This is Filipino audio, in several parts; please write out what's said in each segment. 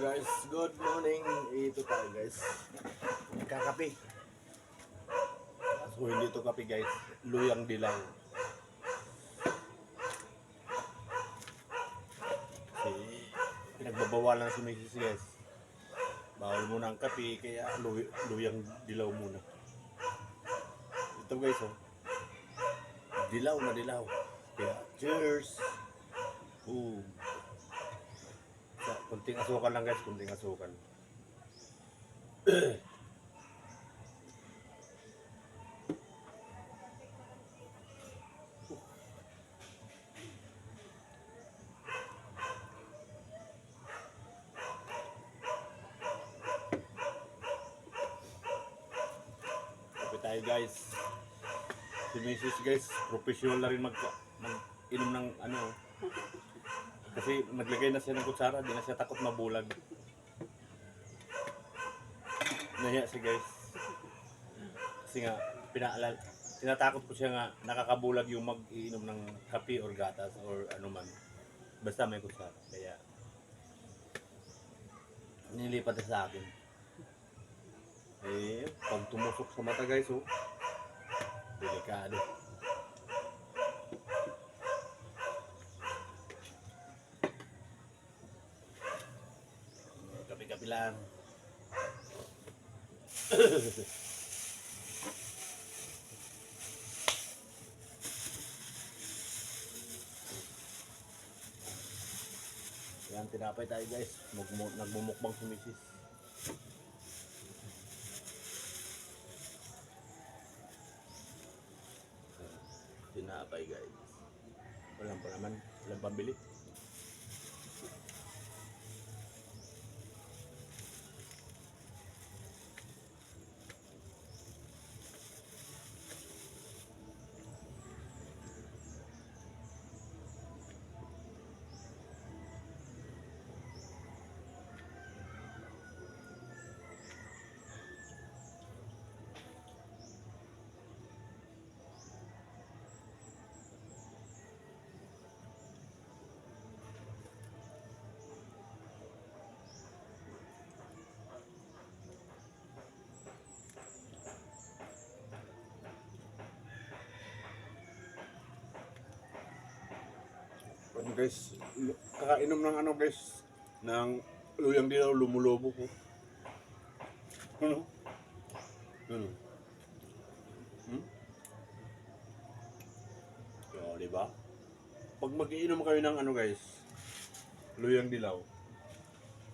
guys, good morning. Ito tayo guys, kakape. So hindi ito kape guys, luyang dilaw. Kasi pinagbabawalan si Mrs. guys. Bawal muna ang kape, kaya luyang dilaw muna. Ito guys oh, dilaw na dilaw. Kaya cheers. Kunting asukal lang guys, kunting asukal. Kape tayo guys. Si Mrs. guys, professional na rin mag-inom ng ano. Kasi naglagay na siya ng kutsara, di na siya takot mabulag. Nahiya siya guys. Kasi nga, tinatakot ko siya nga nakakabulag yung mag-iinom ng kape or gatas or ano man. Basta may kutsara. Kaya, nilipat na sa akin. Eh, pag tumusok sa mata guys, oh, delikado. Kape-kape lang. Yan, tinapay tayo guys. Nagmumukbang si Mrs. Tinapay guys. Walang pa naman. Walang pambili. Guys, kakainom ng ano guys, ng luyang dilaw, lumulobo ko. Ano? Ano? So, diba? Pag mag-iinom kayo ng ano guys, luyang dilaw,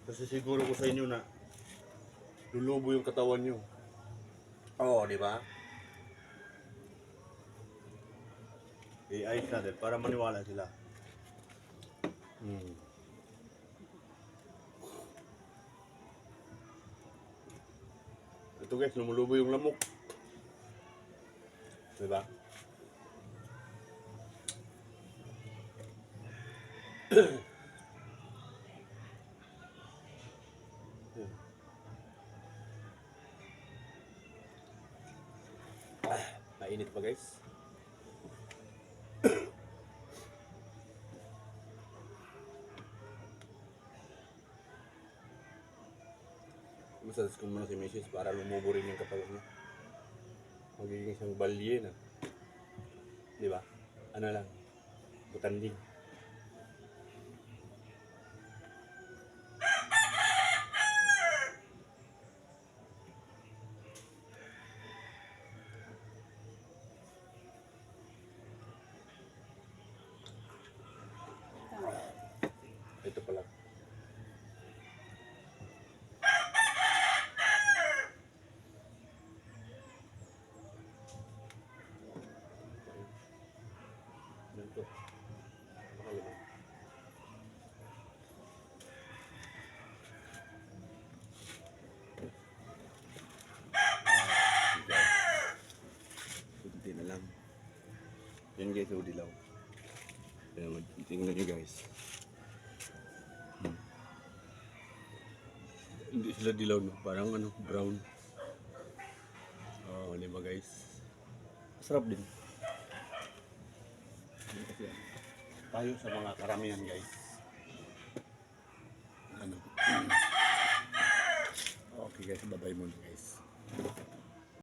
kasi siguro ko sa inyo na lulubo yung katawan nyo. Oo, diba? I-ice natin para maniwala sila. Ito guys, lumulubo yung lamok. Diba? Mainit pa guys. Massage ko muna si Mrs. para lumubo rin yung katawan niya. Magiging isang balye na. Diba? Ano lang, butanding. Ito pala. Ito. Kunti na lang. Yan guys, yung dilaw. Tingnan nyo guys. Hindi sila dilaw no, parang ano, brown. Oh, di ba guys? Sarap din. Tayo sa mga karamihan guys. Ano? guys, bye-bye muna guys.